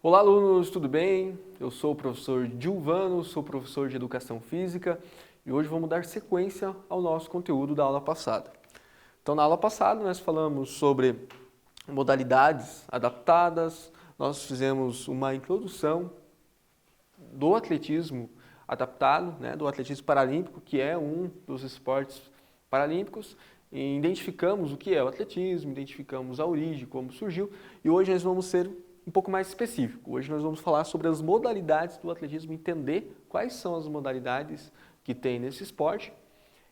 Olá, alunos, tudo bem? Eu sou o professor Gilvano, sou professor de Educação Física e hoje vamos dar sequência ao nosso conteúdo da aula passada. Então, na aula passada nós falamos sobre modalidades adaptadas, nós fizemos uma introdução do atletismo adaptado, do atletismo paralímpico, que é um dos esportes paralímpicos, e identificamos o que é o atletismo, identificamos a origem, como surgiu, e hoje nós vamos ser um pouco mais específico. Hoje nós vamos falar sobre as modalidades do atletismo, entender quais são as modalidades que tem nesse esporte,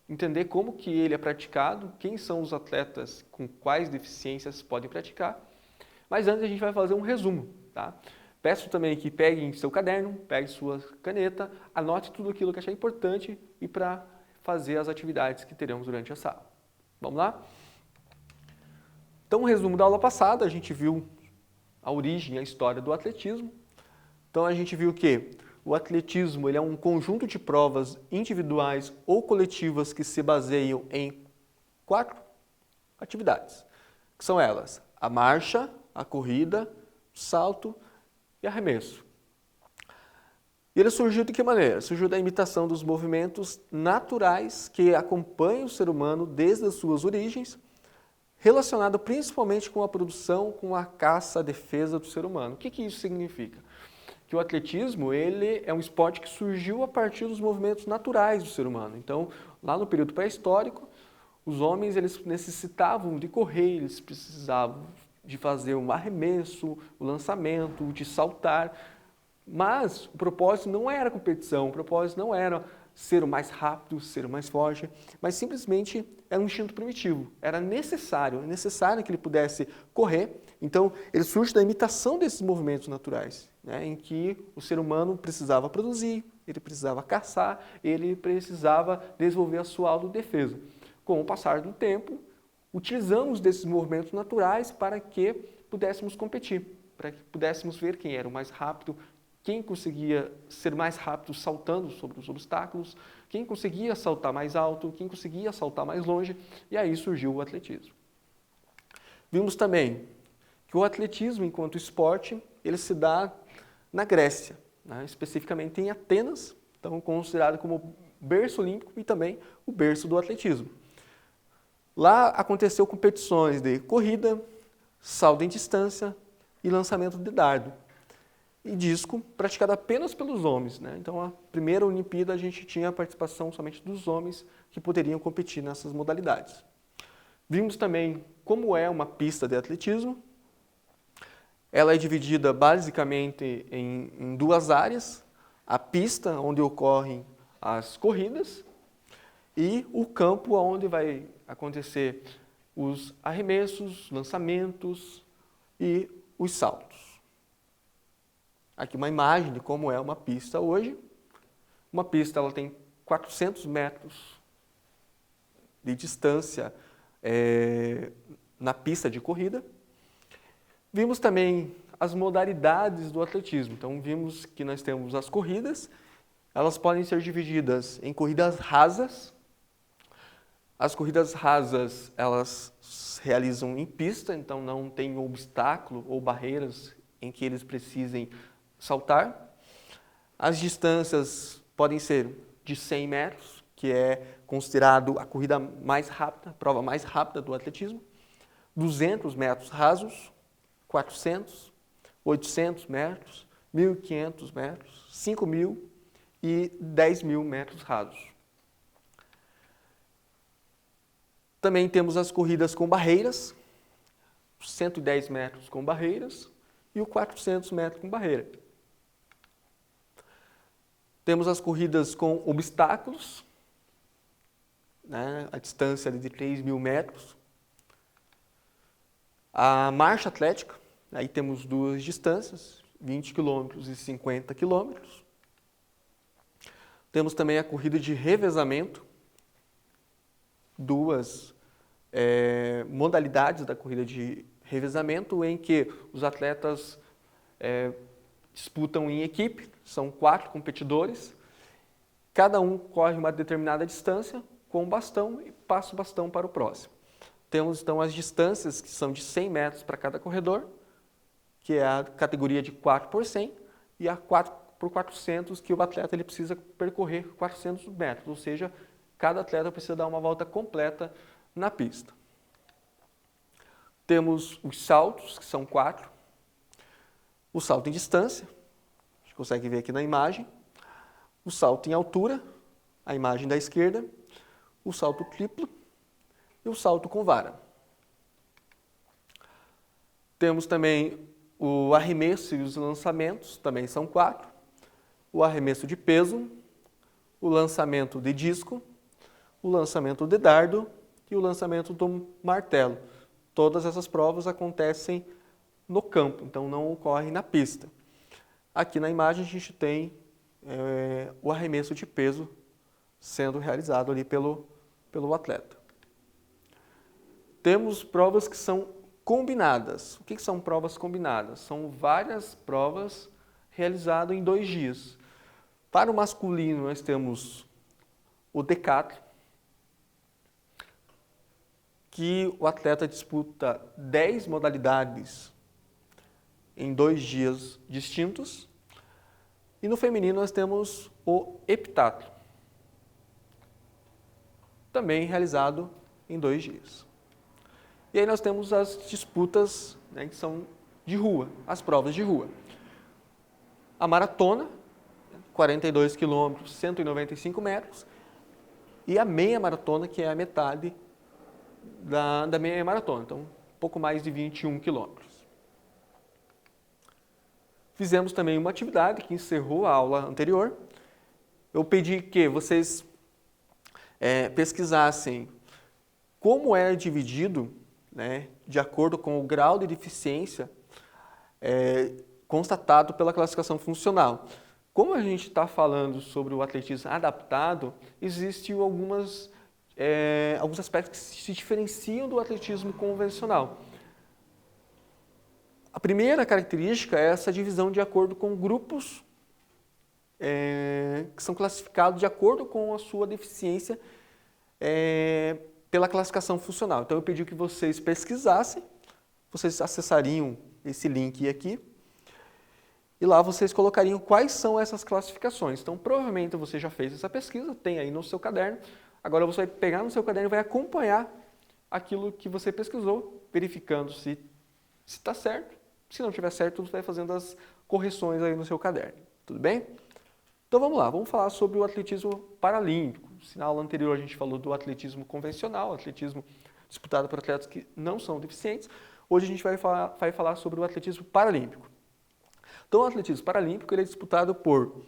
entender como que ele é praticado, quem são os atletas com quais deficiências podem praticar. Mas antes a gente vai fazer um resumo, tá? Peço também que peguem seu caderno, pegue sua caneta, anote tudo aquilo que achar importante e para fazer as atividades que teremos durante essa aula. Vamos lá? Então, o resumo da aula passada, a gente viu a origem, a história do atletismo. Então a gente viu que o atletismo ele é um conjunto de provas individuais ou coletivas que se baseiam em 4 atividades, que são elas: a marcha, a corrida, o salto e arremesso. E ele surgiu de que maneira? Surgiu da imitação dos movimentos naturais que acompanham o ser humano desde as suas origens, relacionado principalmente com a produção, com a caça, a defesa do ser humano. O que isso significa? Que o atletismo ele é um esporte que surgiu a partir dos movimentos naturais do ser humano. Então, lá no período pré-histórico, os homens eles necessitavam de correr, eles precisavam de fazer um arremesso, o lançamento, de saltar, mas o propósito não era competição, o propósito não era ser o mais rápido, ser o mais forte, mas simplesmente era um instinto primitivo, era necessário que ele pudesse correr. Então, ele surge da imitação desses movimentos naturais, em que o ser humano precisava produzir, ele precisava caçar, ele precisava desenvolver a sua autodefesa. Com o passar do tempo, utilizamos desses movimentos naturais para que pudéssemos competir, para que pudéssemos ver quem era o mais rápido, quem conseguia ser mais rápido saltando sobre os obstáculos, quem conseguia saltar mais alto, quem conseguia saltar mais longe, e aí surgiu o atletismo. Vimos também que o atletismo, enquanto esporte, ele se dá na Grécia, especificamente em Atenas, então considerado como berço olímpico e também o berço do atletismo. Lá aconteceu competições de corrida, salto em distância e lançamento de dardo. E disco praticado apenas pelos homens. Então, a primeira Olimpíada a gente tinha a participação somente dos homens que poderiam competir nessas modalidades. Vimos também como é uma pista de atletismo. Ela é dividida basicamente em 2 áreas. A pista onde ocorrem as corridas e o campo onde vai acontecer os arremessos, lançamentos e os saltos. Aqui uma imagem de como é uma pista hoje. Uma pista ela tem 400 metros de distância na pista de corrida. Vimos também as modalidades do atletismo. Então vimos que nós temos as corridas. Elas podem ser divididas em corridas rasas. As corridas rasas elas se realizam em pista, então não tem obstáculo ou barreiras em que eles precisem saltar. As distâncias podem ser de 100 metros, que é considerado a corrida mais rápida, a prova mais rápida do atletismo. 200 metros rasos, 400, 800 metros, 1.500 metros, 5.000 e 10.000 metros rasos. Também temos as corridas com barreiras, 110 metros com barreiras e o 400 metros com barreira. Temos as corridas com obstáculos, a distância de 3.000 metros. A marcha atlética, aí temos 2 distâncias, 20 km e 50 km. Temos também a corrida de revezamento, 2 modalidades da corrida de revezamento em que os atletas disputam em equipe, são 4 competidores, cada um corre uma determinada distância, com o bastão e passa o bastão para o próximo. Temos então as distâncias que são de 100 metros para cada corredor, que é a categoria de 4 por 100, e a 4 por 400, que o atleta ele precisa percorrer 400 metros, ou seja, cada atleta precisa dar uma volta completa na pista. Temos os saltos, que são 4, o salto em distância, a gente consegue ver aqui na imagem, o salto em altura, a imagem da esquerda, o salto triplo e o salto com vara. Temos também o arremesso e os lançamentos, também são 4, o arremesso de peso, o lançamento de disco, o lançamento de dardo e o lançamento do martelo. Todas essas provas acontecem no campo, então não ocorrem na pista. Aqui na imagem a gente tem o arremesso de peso sendo realizado ali pelo atleta. Temos provas que são combinadas. O que são provas combinadas? São várias provas realizadas em 2 dias. Para o masculino nós temos o decathlon, que o atleta disputa 10 modalidades em 2 dias distintos. E no feminino nós temos o heptathlon, também realizado em 2 dias. E aí nós temos as disputas, né, que são de rua, as provas de rua. A maratona, 42 quilômetros, 195 metros, e a meia maratona, que é a metade da meia maratona, então um pouco mais de 21 quilômetros. Fizemos também uma atividade que encerrou a aula anterior. Eu pedi que vocês pesquisassem como é dividido, né, de acordo com o grau de deficiência constatado pela classificação funcional. Como a gente está falando sobre o atletismo adaptado, existem alguns aspectos que se diferenciam do atletismo convencional. A primeira característica é essa divisão de acordo com grupos que são classificados de acordo com a sua deficiência pela classificação funcional. Então eu pedi que vocês pesquisassem, vocês acessariam esse link aqui, e lá vocês colocariam quais são essas classificações. Então provavelmente você já fez essa pesquisa, tem aí no seu caderno, agora você vai pegar no seu caderno e vai acompanhar aquilo que você pesquisou, verificando se está certo. Se não estiver certo, você vai fazendo as correções aí no seu caderno. Tudo bem? Então vamos lá, vamos falar sobre o atletismo paralímpico. Na aula anterior a gente falou do atletismo convencional, atletismo disputado por atletas que não são deficientes. Hoje a gente vai falar sobre o atletismo paralímpico. Então o atletismo paralímpico ele é disputado por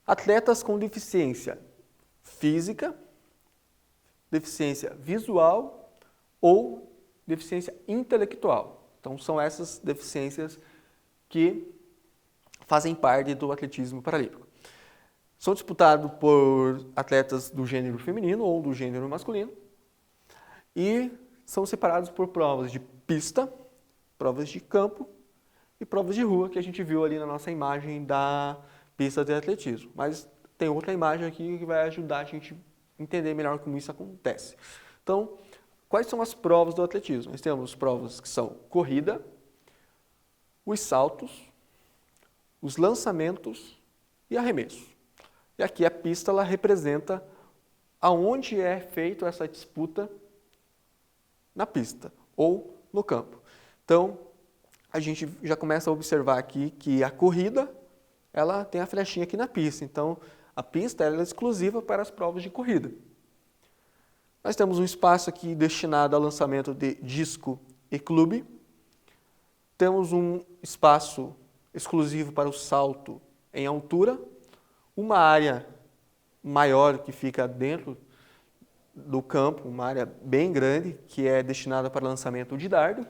atletas com deficiência física, deficiência visual ou deficiência intelectual. Então, são essas deficiências que fazem parte do atletismo paralímpico. São disputados por atletas do gênero feminino ou do gênero masculino e são separados por provas de pista, provas de campo e provas de rua, que a gente viu ali na nossa imagem da pista de atletismo. Mas tem outra imagem aqui que vai ajudar a gente a entender melhor como isso acontece. Então, quais são as provas do atletismo? Nós temos provas que são corrida, os saltos, os lançamentos e arremesso. E aqui a pista ela representa aonde é feita essa disputa na pista ou no campo. Então, a gente já começa a observar aqui que a corrida ela tem a flechinha aqui na pista. Então, a pista ela é exclusiva para as provas de corrida. Nós temos um espaço aqui destinado ao lançamento de disco e clube. Temos um espaço exclusivo para o salto em altura. Uma área maior que fica dentro do campo, uma área bem grande, que é destinada para lançamento de dardo.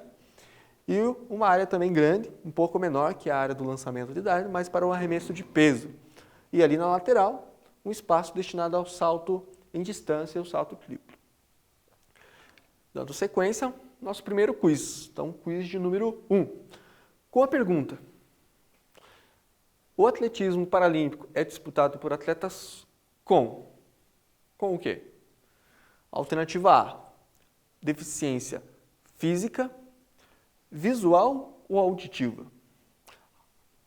E uma área também grande, um pouco menor que a área do lançamento de dardo, mas para o arremesso de peso. E ali na lateral, um espaço destinado ao salto em distância e o salto triplo. Dando sequência, nosso primeiro quiz. Então, quiz de número 1. Com a pergunta: o atletismo paralímpico é disputado por atletas com o quê? Alternativa A, deficiência física, visual ou auditiva.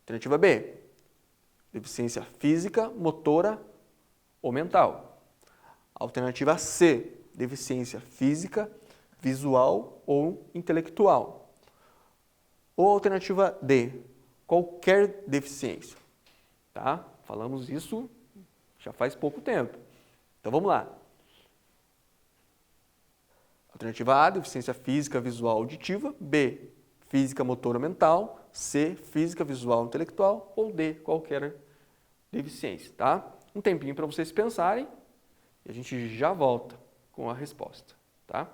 Alternativa B, deficiência física, motora ou mental. Alternativa C, deficiência física, visual ou intelectual. Ou alternativa D, qualquer deficiência. Tá? Falamos isso já faz pouco tempo. Então vamos lá. Alternativa A, deficiência física, visual, auditiva. B, física, motora, mental. C, física, visual, intelectual. Ou D, qualquer deficiência, tá? Um tempinho para vocês pensarem e a gente já volta com a resposta, tá?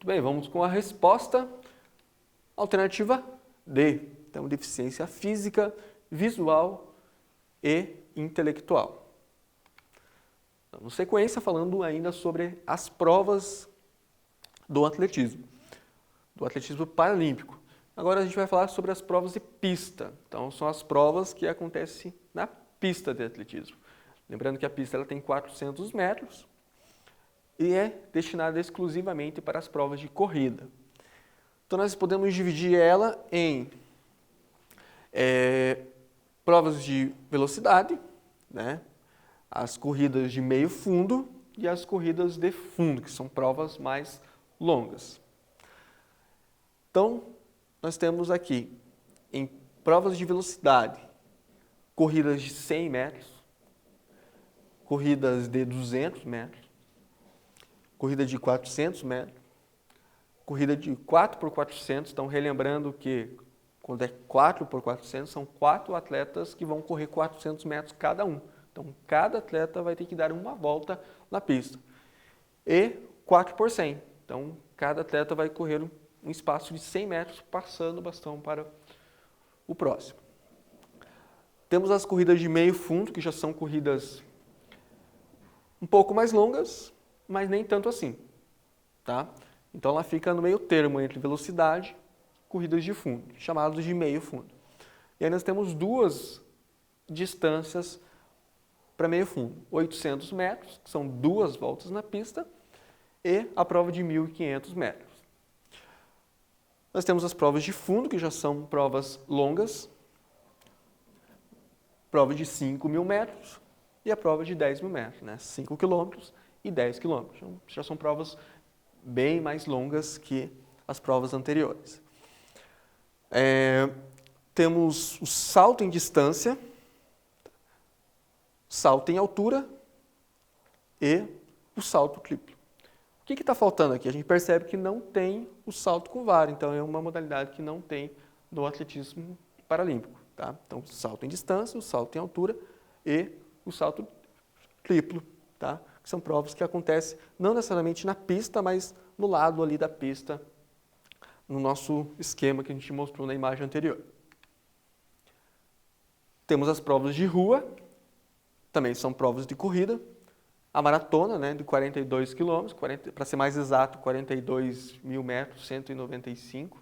Muito bem, vamos com a resposta. Alternativa D. Então, deficiência física, visual e intelectual. Estamos sequência falando ainda sobre as provas do atletismo paralímpico. Agora a gente vai falar sobre as provas de pista. Então, são as provas que acontecem na pista de atletismo. Lembrando que a pista ela tem 400 metros e é destinada exclusivamente para as provas de corrida. Então, nós podemos dividir ela em provas de velocidade, né? As corridas de meio fundo e as corridas de fundo, que são provas mais longas. Então, nós temos aqui, em provas de velocidade, corridas de 100 metros, corridas de 200 metros, corrida de 400 metros, corrida de 4x400, então relembrando que quando é 4x400, são 4 atletas que vão correr 400 metros cada um. Então, cada atleta vai ter que dar uma volta na pista. E 4x100, então cada atleta vai correr um espaço de 100 metros, passando o bastão para o próximo. Temos as corridas de meio fundo, que já são corridas um pouco mais longas, mas nem tanto assim, tá? Então ela fica no meio termo entre velocidade e corridas de fundo, chamados de meio fundo. E aí nós temos duas distâncias para meio fundo, 800 metros, que são 2 voltas na pista, e a prova de 1.500 metros. Nós temos as provas de fundo, que já são provas longas, prova de 5.000 metros e a prova de 10.000 metros, né? 5 quilômetros e 10 quilômetros. Então, já são provas bem mais longas que as provas anteriores. Temos o salto em distância, salto em altura e o salto triplo. O que está faltando aqui? A gente percebe que não tem o salto com vara, então é uma modalidade que não tem no atletismo paralímpico. Tá? Então, o salto em distância, o salto em altura e o salto triplo, tá? Que são provas que acontecem não necessariamente na pista, mas no lado ali da pista, no nosso esquema que a gente mostrou na imagem anterior. Temos as provas de rua, também são provas de corrida. A maratona, né, de 42 quilômetros, para ser mais exato, 42.000 metros, 195,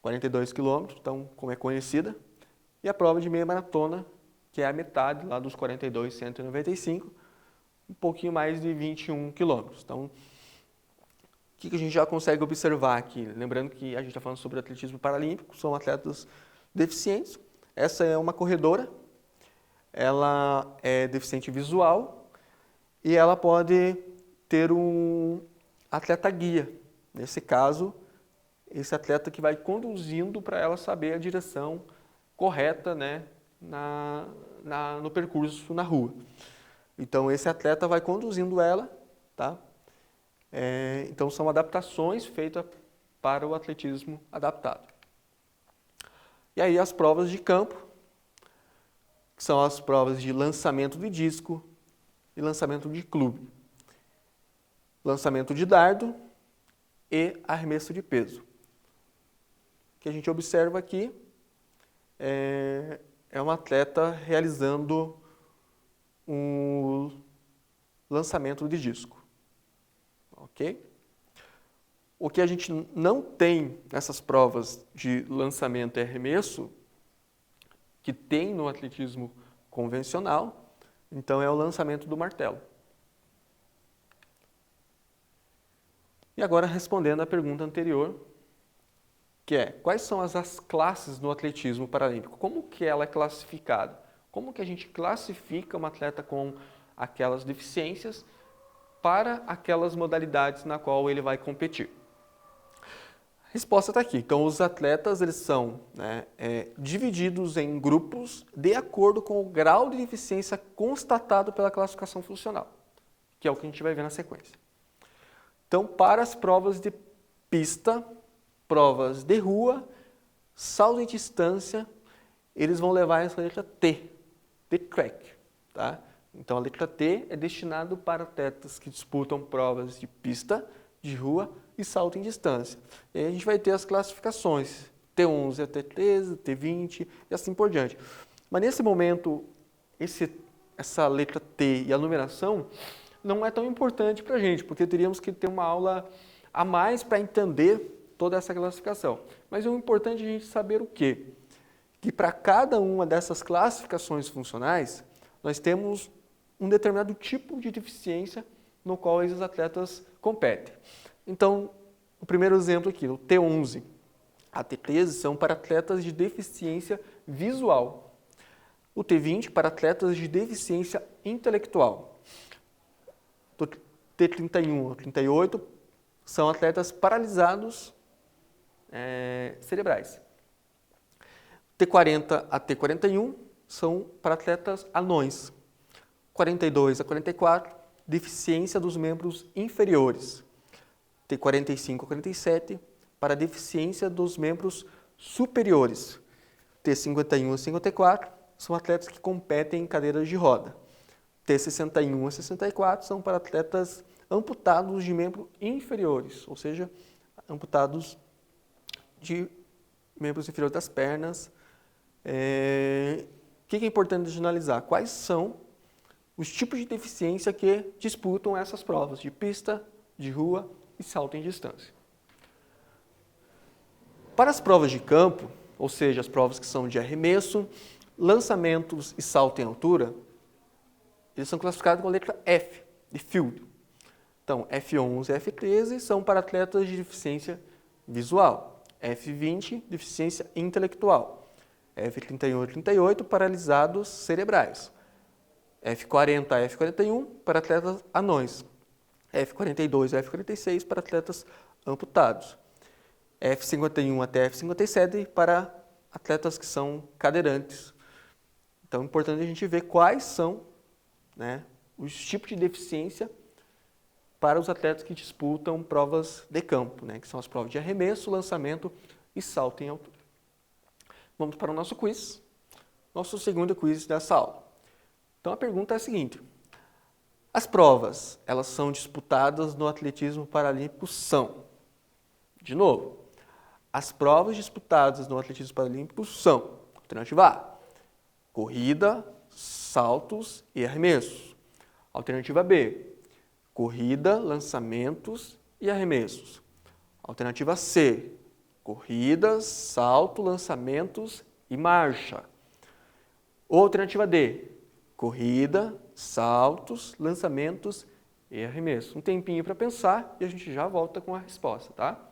42 quilômetros, então, como é conhecida. E a prova de meia maratona, que é a metade lá dos 42, 195, um pouquinho mais de 21 quilômetros. Então, o que a gente já consegue observar aqui? Lembrando que a gente está falando sobre atletismo paralímpico, são atletas deficientes. Essa é uma corredora, ela é deficiente visual, e ela pode ter um atleta guia. Nesse caso, esse atleta que vai conduzindo para ela saber a direção correta, né, no percurso na rua. Então, esse atleta vai conduzindo ela, tá? Então, são adaptações feitas para o atletismo adaptado. E aí, as provas de campo, que são as provas de lançamento de disco, e lançamento de clube, lançamento de dardo e arremesso de peso. O que a gente observa aqui é um atleta realizando um lançamento de disco. Ok? O que a gente não tem nessas provas de lançamento e arremesso, que tem no atletismo convencional, então, é o lançamento do martelo. E agora, respondendo à pergunta anterior, que é, quais são as classes no atletismo paralímpico? Como que ela é classificada? Como que a gente classifica uma atleta com aquelas deficiências para aquelas modalidades na qual ele vai competir? A resposta está aqui. Então, os atletas eles são divididos em grupos de acordo com o grau de deficiência constatado pela classificação funcional, que é o que a gente vai ver na sequência. Então, para as provas de pista, provas de rua, salto em distância, eles vão levar essa letra T, de track. Tá? Então, a letra T é destinado para atletas que disputam provas de pista, de rua e salto em distância. E aí a gente vai ter as classificações, T11 a T13, T20 e assim por diante. Mas nesse momento, essa letra T e a numeração não é tão importante para a gente, porque teríamos que ter uma aula a mais para entender toda essa classificação. Mas o importante é a gente saber o quê? Que para cada uma dessas classificações funcionais, nós temos um determinado tipo de deficiência no qual esses atletas competem. Então, o primeiro exemplo aqui, o T11, a T13 são para atletas de deficiência visual. O T20 para atletas de deficiência intelectual. O T31 ao 38 são atletas paralisados cerebrais. T40 a T41 são para atletas anões. 42 a 44, deficiência dos membros inferiores. T45 a 47, para deficiência dos membros superiores. T51 a 54, são atletas que competem em cadeiras de roda. T61 a 64 são para atletas amputados de membros inferiores, ou seja, amputados de membros inferiores das pernas. O que é importante de analisar? Quais são os tipos de deficiência que disputam essas provas de pista, de rua e salto em distância. Para as provas de campo, ou seja, as provas que são de arremesso, lançamentos e salto em altura, eles são classificados com a letra F, de field. Então, F11 e F13 são para atletas de deficiência visual. F20, deficiência intelectual. F31 e 38, paralisados cerebrais. F40 a F41, para atletas anões. F42 e F46, para atletas amputados. F51 até F57, para atletas que são cadeirantes. Então, é importante a gente ver quais são, os tipos de deficiência para os atletas que disputam provas de campo, que são as provas de arremesso, lançamento e salto em altura. Vamos para o nosso quiz, nosso segundo quiz dessa aula. Então, a pergunta é a seguinte: as provas, elas são disputadas no atletismo paralímpico são, de novo, as provas disputadas no atletismo paralímpico são, alternativa A, corrida, saltos e arremessos. Alternativa B, corrida, lançamentos e arremessos. Alternativa C, corrida, salto, lançamentos e marcha. Ou alternativa D, corrida, saltos, lançamentos e arremessos. Um tempinho para pensar e a gente já volta com a resposta, tá?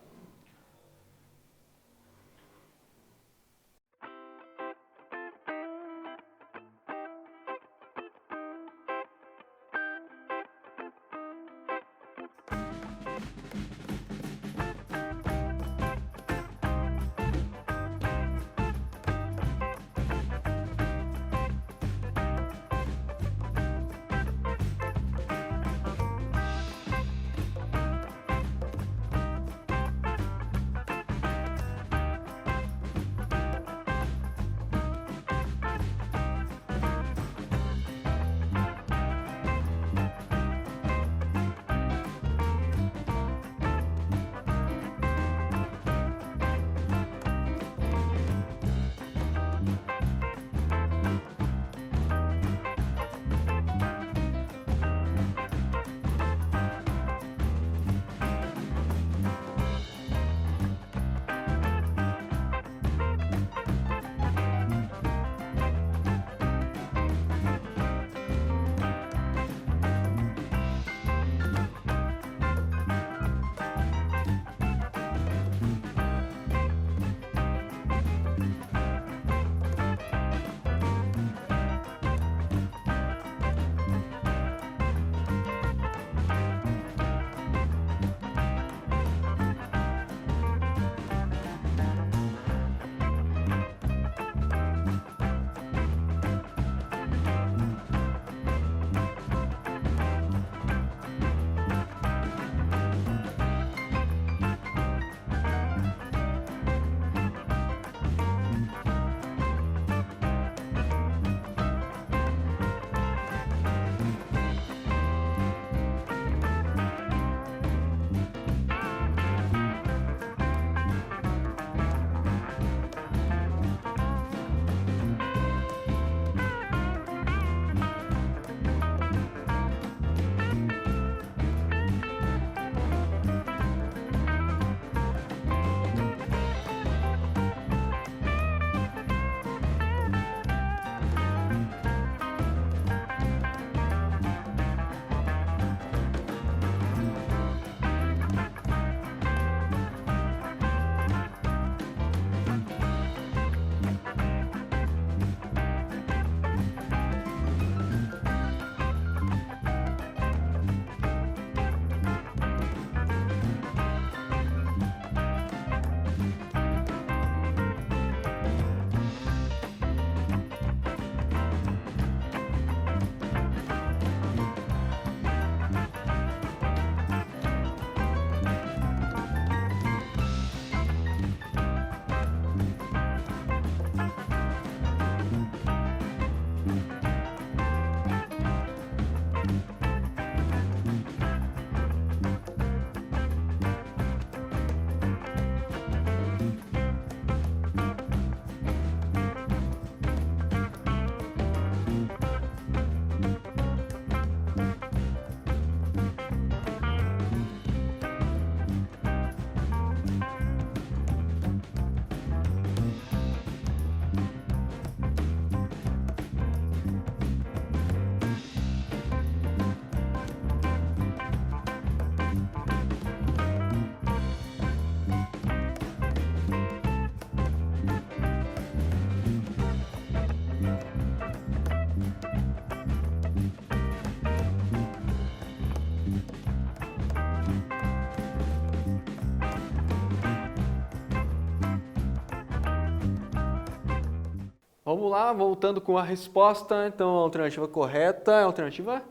Vamos lá, voltando com a resposta. Então, a alternativa correta é a alternativa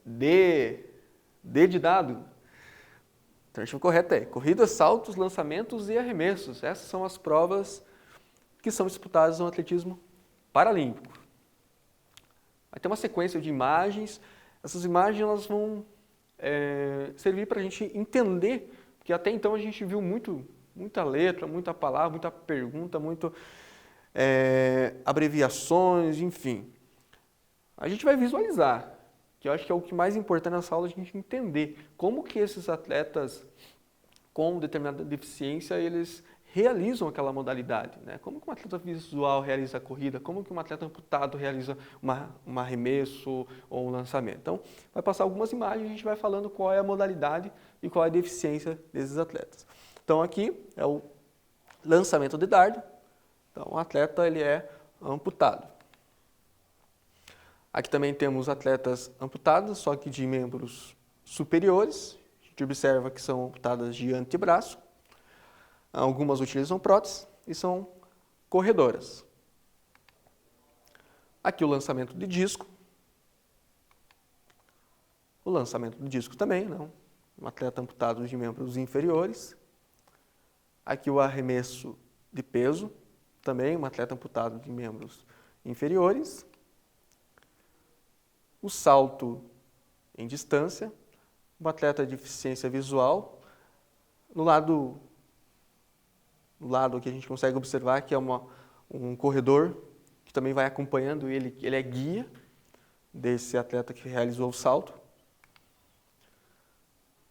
D. D de dado. A alternativa correta é corridas, saltos, lançamentos e arremessos. Essas são as provas que são disputadas no atletismo paralímpico. Vai ter uma sequência de imagens. Essas imagens elas vão servir para a gente entender, porque até então a gente viu muita letra, muita palavra, muita pergunta, abreviações, enfim. A gente vai visualizar, que eu acho que é o que mais importante nessa aula, a gente entender como que esses atletas com determinada deficiência, eles realizam aquela modalidade, né? Como que um atleta visual realiza a corrida, como que um atleta amputado realiza um arremesso ou um lançamento. Então, vai passar algumas imagens e a gente vai falando qual é a modalidade e qual é a deficiência desses atletas. Então, aqui é o lançamento de dardo. Então, o atleta ele é amputado. Aqui também temos atletas amputados, só que de membros superiores. A gente observa que são amputadas de antebraço. Algumas utilizam prótese e são corredoras. Aqui o lançamento de disco. O lançamento do disco também, não. Um atleta amputado de membros inferiores. Aqui o arremesso de peso, também um atleta amputado de membros inferiores. O salto em distância, um atleta de deficiência visual. No lado aqui a gente consegue observar que é um corredor que também vai acompanhando ele é guia desse atleta que realizou o salto.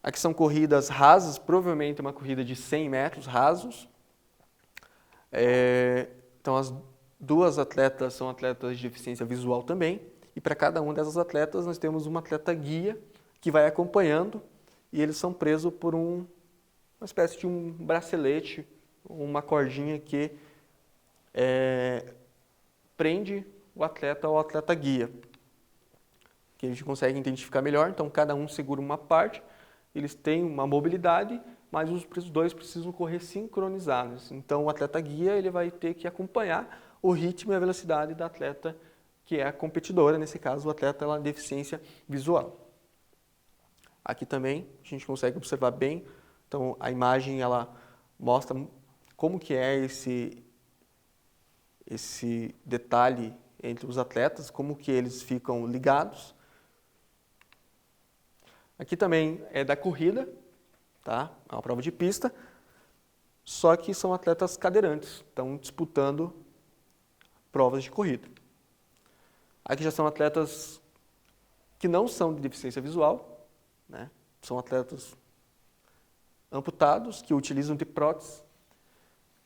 Aqui são corridas rasas, provavelmente uma corrida de 100 metros rasos. Então as duas atletas são atletas de deficiência visual também, e para cada uma dessas atletas nós temos uma atleta guia que vai acompanhando, e eles são presos por uma espécie de um bracelete, uma cordinha que prende o atleta ao atleta guia, que a gente consegue identificar melhor. Então cada um segura uma parte, eles têm uma mobilidade, mas os dois precisam correr sincronizados. Então o atleta guia ele vai ter que acompanhar o ritmo e a velocidade da atleta que é a competidora, nesse caso o atleta ela tem deficiência visual. Aqui também a gente consegue observar bem, então a imagem ela mostra como que é esse detalhe entre os atletas, como que eles ficam ligados. Aqui também é da corrida, tá? É uma prova de pista, só que são atletas cadeirantes, estão disputando provas de corrida. Aqui já são atletas que não são de deficiência visual, né? São atletas amputados que utilizam de prótese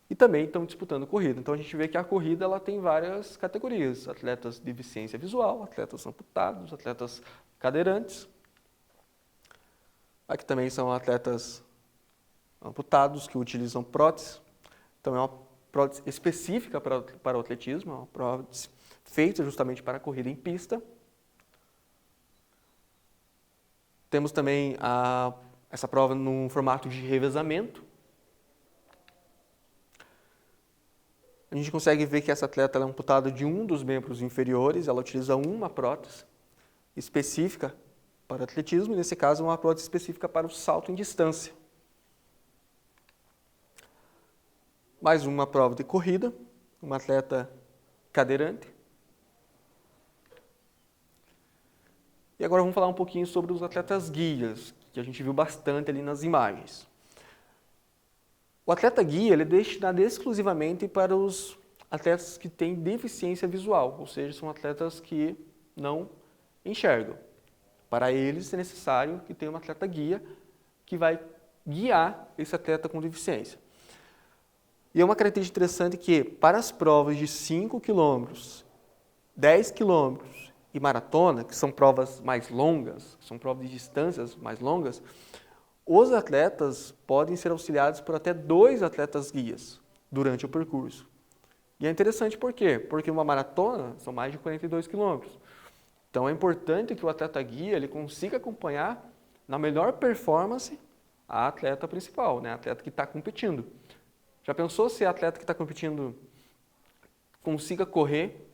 e também estão disputando corrida. Então a gente vê que a corrida ela tem várias categorias: atletas de deficiência visual, atletas amputados, atletas cadeirantes. Aqui também são atletas amputados que utilizam prótese. Então é uma prótese específica para o atletismo, é uma prótese feita justamente para a corrida em pista. Temos também essa prova num formato de revezamento. A gente consegue ver que essa atleta ela é amputada de um dos membros inferiores, ela utiliza uma prótese específica para o atletismo, e nesse caso uma prótese específica para o salto em distância. Mais uma prova de corrida, uma atleta cadeirante. E agora vamos falar um pouquinho sobre os atletas guias, que a gente viu bastante ali nas imagens. O atleta guia ele é destinado exclusivamente para os atletas que têm deficiência visual, ou seja, são atletas que não enxergam. Para eles é necessário que tenha um atleta guia que vai guiar esse atleta com deficiência. E é uma característica interessante que para as provas de 5 km, 10 km e maratona, que são provas mais longas, são provas de distâncias mais longas, os atletas podem ser auxiliados por até 2 atletas guias durante o percurso. E é interessante por quê? Porque uma maratona são mais de 42 quilômetros. Então é importante que o atleta guia ele consiga acompanhar na melhor performance a atleta principal, né? A atleta que está competindo. Já pensou se a atleta que está competindo consiga correr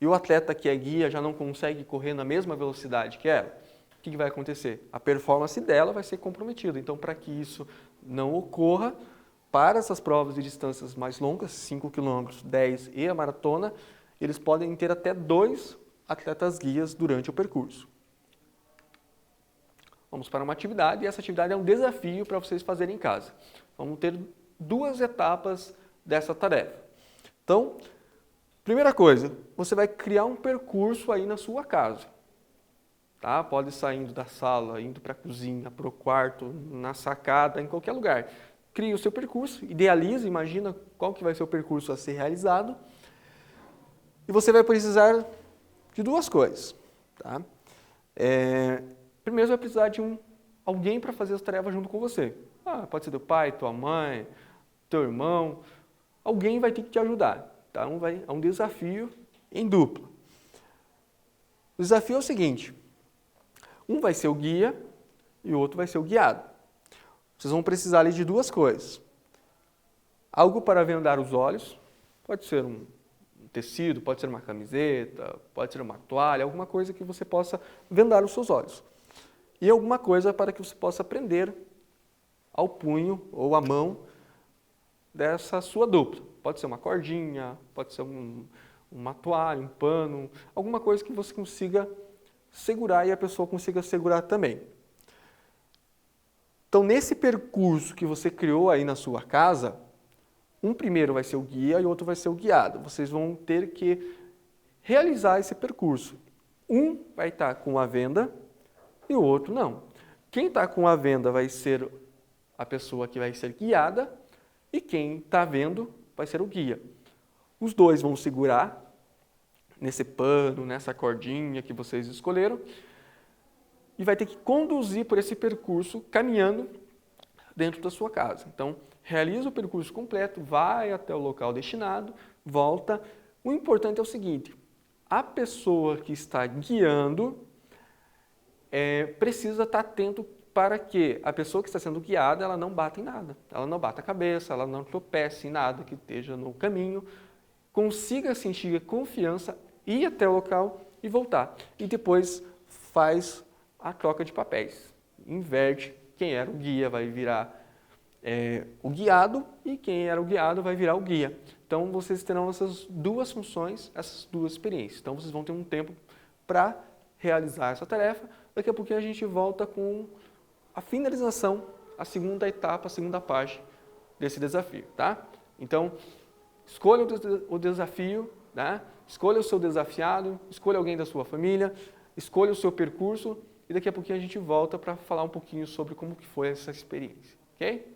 e o atleta que é guia já não consegue correr na mesma velocidade que ela, o que vai acontecer? A performance dela vai ser comprometida. Então, para que isso não ocorra, para essas provas de distâncias mais longas, 5 km, 10 e a maratona, eles podem ter até 2 atletas guias durante o percurso. Vamos para uma atividade, e essa atividade é um desafio para vocês fazerem em casa. Vamos ter 2 etapas dessa tarefa. Então, primeira coisa, você vai criar um percurso aí na sua casa. Tá? Pode saindo da sala, indo para a cozinha, para o quarto, na sacada, em qualquer lugar. Crie o seu percurso, idealize, imagina qual que vai ser o percurso a ser realizado. E você vai precisar de 2 coisas. Tá? Primeiro, você vai precisar de alguém para fazer as tarefas junto com você. Pode ser teu pai, tua mãe, teu irmão. Alguém vai ter que te ajudar. Tá? É um desafio em dupla. O desafio é o seguinte. Um vai ser o guia e o outro vai ser o guiado. Vocês vão precisar ali de 2 coisas. Algo para vendar os olhos. Pode ser um tecido, pode ser uma camiseta, pode ser uma toalha, alguma coisa que você possa vendar os seus olhos. E alguma coisa para que você possa prender ao punho ou à mão dessa sua dupla. Pode ser uma cordinha, pode ser uma toalha, um pano, alguma coisa que você consiga segurar e a pessoa consiga segurar também. Então, nesse percurso que você criou aí na sua casa, um primeiro vai ser o guia e o outro vai ser o guiado. Vocês vão ter que realizar esse percurso. Um vai estar com a venda e o outro não. Quem está com a venda vai ser a pessoa que vai ser guiada e quem está vendo vai ser o guia. Os 2 vão segurar nesse pano, nessa cordinha que vocês escolheram e vai ter que conduzir por esse percurso caminhando dentro da sua casa. Então, realiza o percurso completo, vai até o local destinado, volta. O importante é o seguinte, a pessoa que está guiando precisa estar atento para que a pessoa que está sendo guiada ela não bata em nada, ela não bata a cabeça, ela não tropece em nada que esteja no caminho, consiga sentir confiança, ir até o local e voltar. E depois faz a troca de papéis, inverte, quem era o guia vai virar o guiado e quem era o guiado vai virar o guia. Então vocês terão essas 2 funções, essas 2 experiências. Então vocês vão ter um tempo para realizar essa tarefa. Daqui a pouquinho a gente volta com a finalização, a segunda etapa, a segunda parte desse desafio, tá? Então, escolha o desafio, né? Escolha o seu desafiado, escolha alguém da sua família, escolha o seu percurso e daqui a pouquinho a gente volta para falar um pouquinho sobre como que foi essa experiência, ok?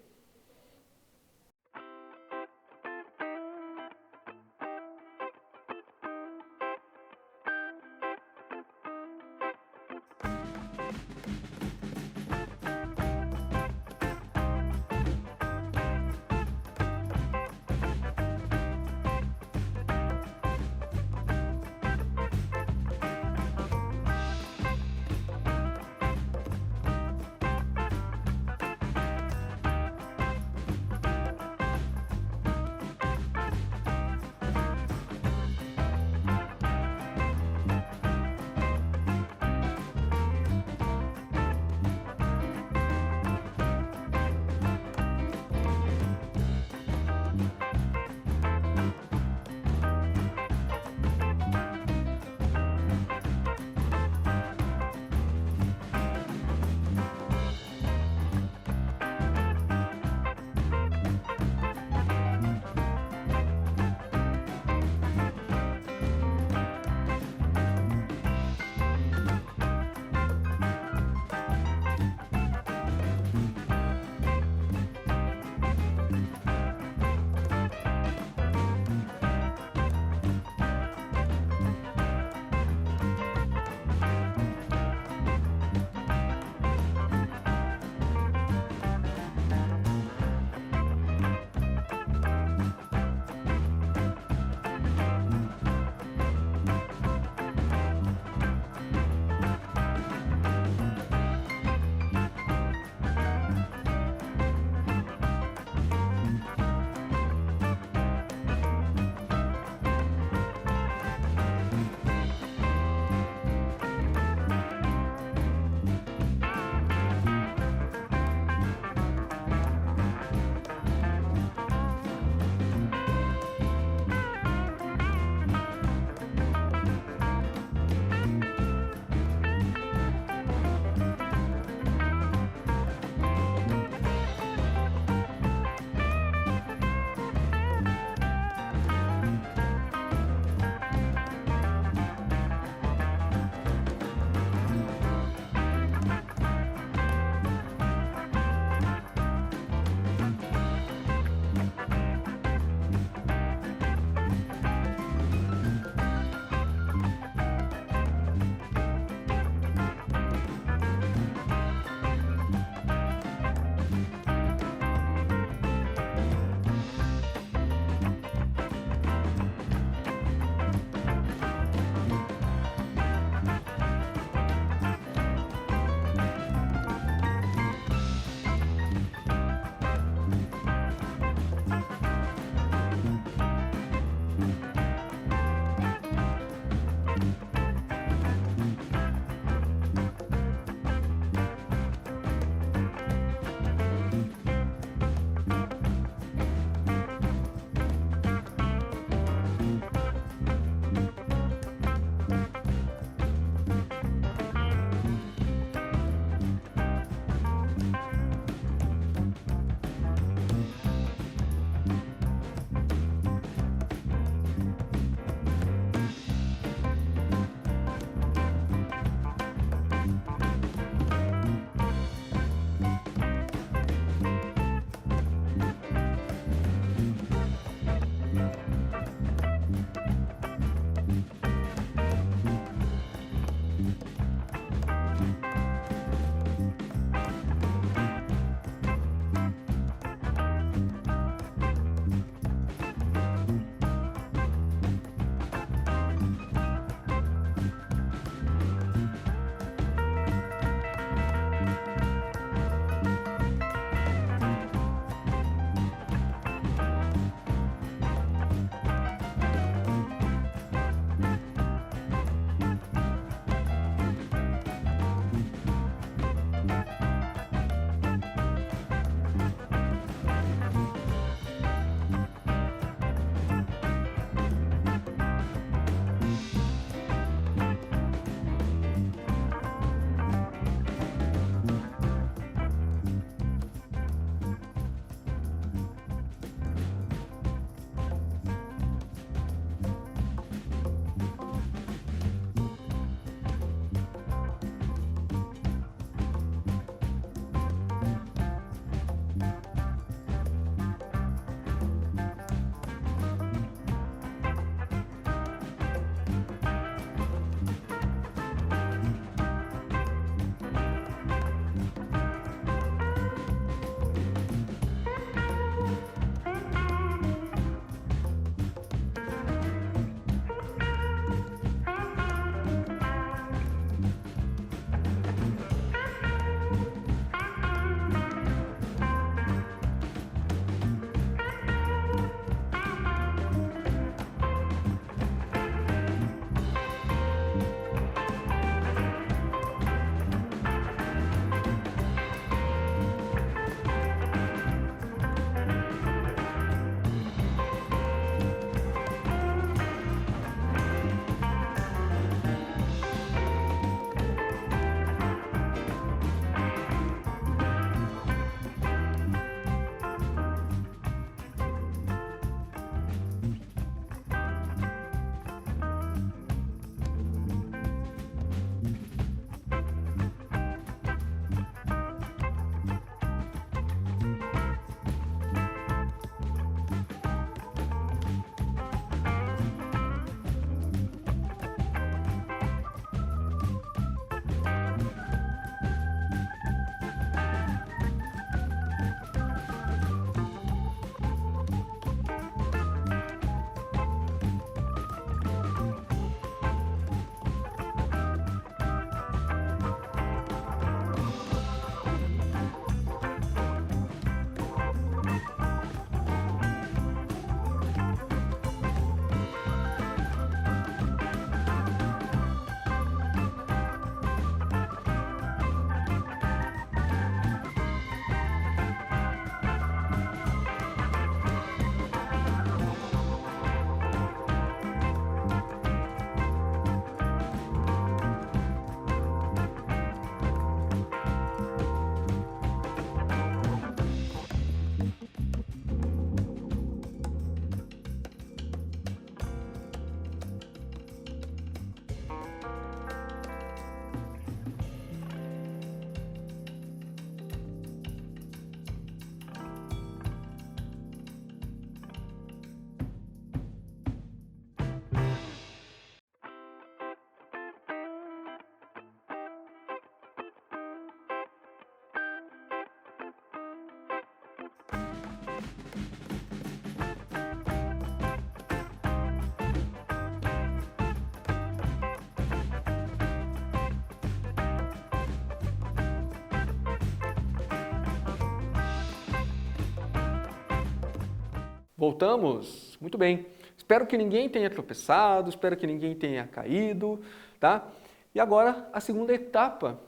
Voltamos? Muito bem. Espero que ninguém tenha tropeçado, espero que ninguém tenha caído, tá? E agora, a segunda etapa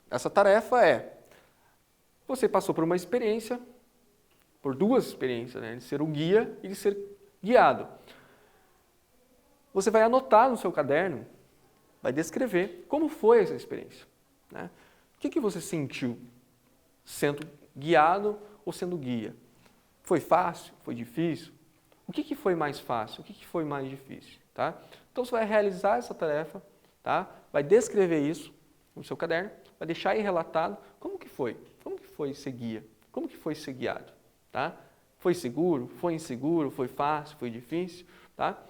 dessa tarefa é: você passou por uma experiência, por duas experiências, né? De ser o guia e de ser guiado. Você vai anotar no seu caderno, vai descrever como foi essa experiência, né? O que você sentiu sendo guiado ou sendo guia? Foi fácil? Foi difícil? O que foi mais fácil? O que foi mais difícil? Tá? Então você vai realizar essa tarefa, tá? Vai descrever isso no seu caderno, vai deixar aí relatado como que foi ser guia, como que foi ser guiado. Tá? Foi seguro? Foi inseguro? Foi fácil? Foi difícil? Tá?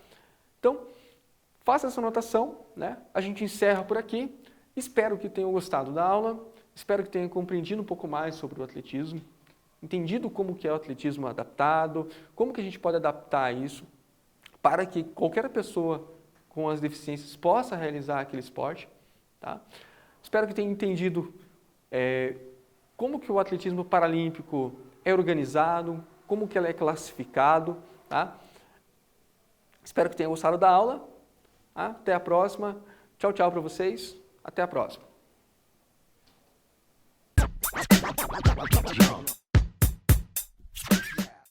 Então, faça essa anotação, né? A gente encerra por aqui. Espero que tenham gostado da aula, espero que tenham compreendido um pouco mais sobre o atletismo, entendido como que é o atletismo adaptado, como que a gente pode adaptar isso para que qualquer pessoa com as deficiências possa realizar aquele esporte. Tá? Espero que tenham entendido como que o atletismo paralímpico é organizado, como que ele é classificado. Tá? Espero que tenham gostado da aula. Até a próxima. Tchau, tchau para vocês. Até a próxima.